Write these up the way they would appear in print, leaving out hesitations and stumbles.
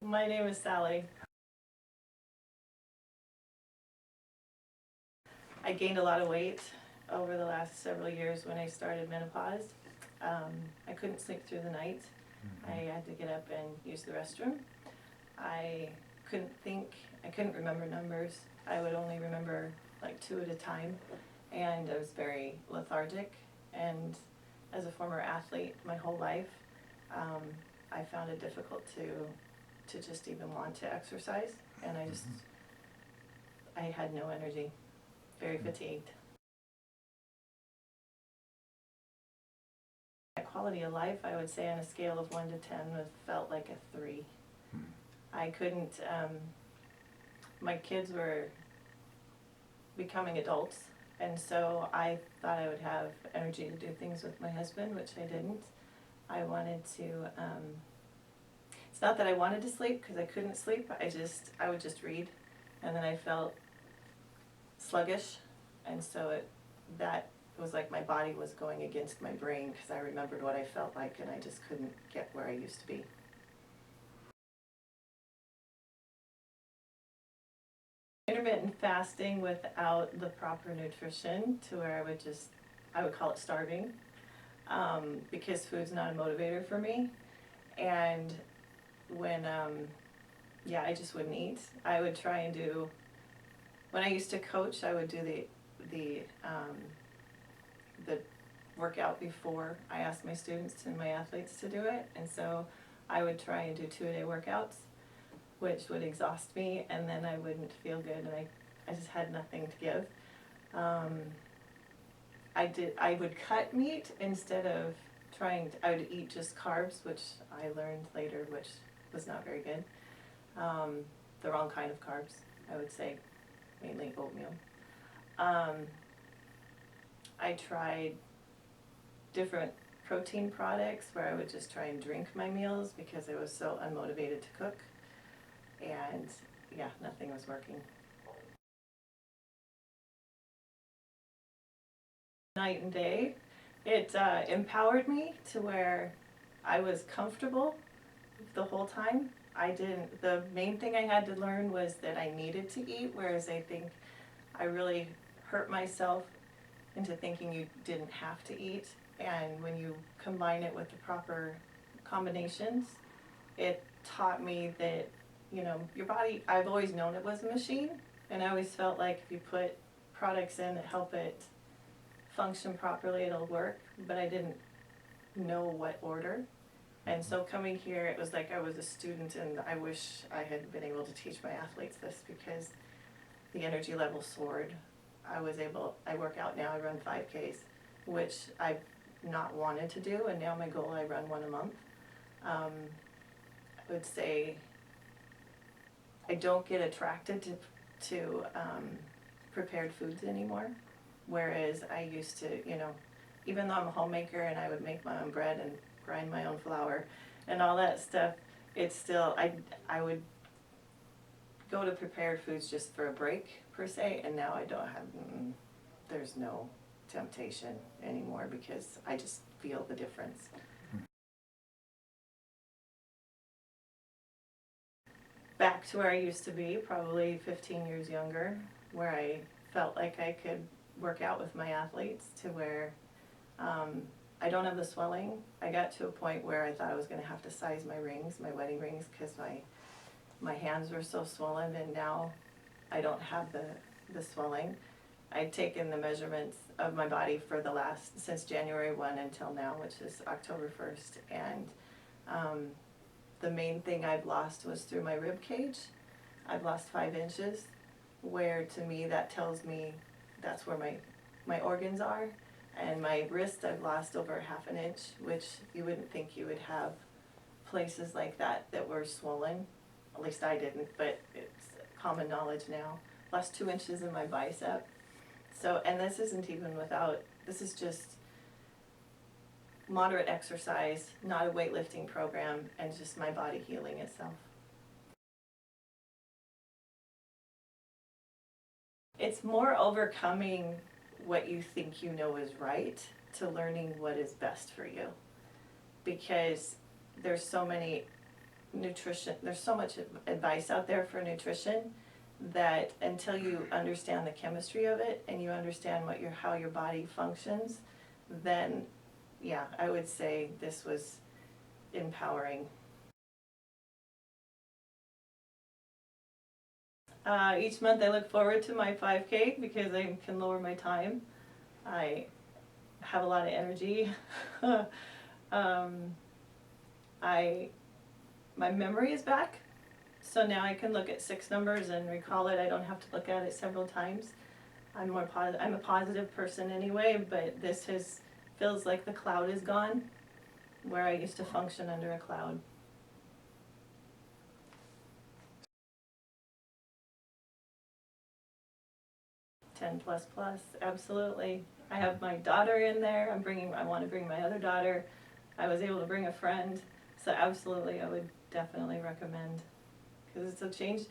My name is Sally. I gained a lot of weight over the last several years when I started menopause. I couldn't sleep through the night. I had to get up and use the restroom. I couldn't think, I couldn't remember numbers. I would only remember like 2 at a time, and I was very lethargic. And as a former athlete my whole life, I found it difficult to just even want to exercise, and I had no energy, very fatigued. Quality of life, I would say on a scale of 1 to 10, felt like a 3. I couldn't, my kids were becoming adults, and so I thought I would have energy to do things with my husband, which I didn't. I wanted to, it's not that I wanted to sleep because I couldn't sleep, I would just read, and then I felt sluggish, and so that was like my body was going against my brain because I remembered what I felt like, and I just couldn't get where I used to be. Intermittent fasting without the proper nutrition, to where I would call it starving, because food's not a motivator for me. And when, I just wouldn't eat. I would try and do, when I used to coach, I would do the workout before I asked my students and my athletes to do it, and so I would try and do 2-a-day workouts, which would exhaust me, and then I wouldn't feel good, and I just had nothing to give. I would cut meat instead of I would eat just carbs, which I learned later, which was not very good. The wrong kind of carbs, I would say, mainly oatmeal. I tried different protein products where I would just try and drink my meals because I was so unmotivated to cook, and nothing was working. Night and day. It empowered me to where I was comfortable the whole time. The main thing I had to learn was that I needed to eat, whereas I think I really hurt myself into thinking you didn't have to eat. And when you combine it with the proper combinations, it taught me that, your body, I've always known it was a machine, and I always felt like if you put products in that help it function properly, it'll work, but I didn't know what order. And so coming here, it was like I was a student, and I wish I had been able to teach my athletes this, because the energy level soared. I work out now, I run 5Ks, which I've not wanted to do, and now my goal, I run 1 a month. I would say I don't get attracted to prepared foods anymore, whereas I used to, even though I'm a homemaker and I would make my own bread and grind my own flour and all that stuff, it's still, I would go to prepared foods just for a break per se, and now I don't have, there's no temptation anymore because I just feel the difference. Back to where I used to be, probably 15 years younger, where I felt like I could work out with my athletes, to where I don't have the swelling. I got to a point where I thought I was going to have to size my rings, my wedding rings, because my hands were so swollen, and now I don't have the swelling. I'd taken the measurements of my body for since January 1 until now, which is October 1st, and the main thing I've lost was through my rib cage. I've lost 5 inches, where to me that tells me that's where my organs are. And my wrist, I've lost over 1/2 inch, which you wouldn't think you would have places like that were swollen. At least I didn't, but it's common knowledge now. Lost 2 inches in my bicep. So, and this isn't even this is just moderate exercise, not a weightlifting program, and just my body healing itself. It's more overcoming what you think you know is right to learning what is best for you, because there's so many nutrition, there's so much advice out there for nutrition that until you understand the chemistry of it and you understand how your body functions, then yeah, I would say this was empowering. Each month I look forward to my 5K because I can lower my time. I have a lot of energy. um, my memory is back, so now I can look at 6 numbers and recall it. I don't have to look at it several times. I'm a positive person anyway, but feels like the cloud is gone, where I used to function under a cloud. 10 plus plus, absolutely. I have my daughter in there. I want to bring my other daughter. I was able to bring a friend, so absolutely, I would definitely recommend, because it's a change.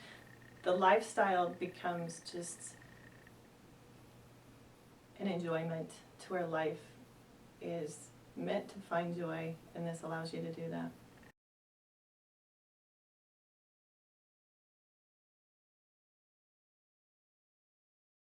The lifestyle becomes just an enjoyment to where life is meant to find joy, and this allows you to do that.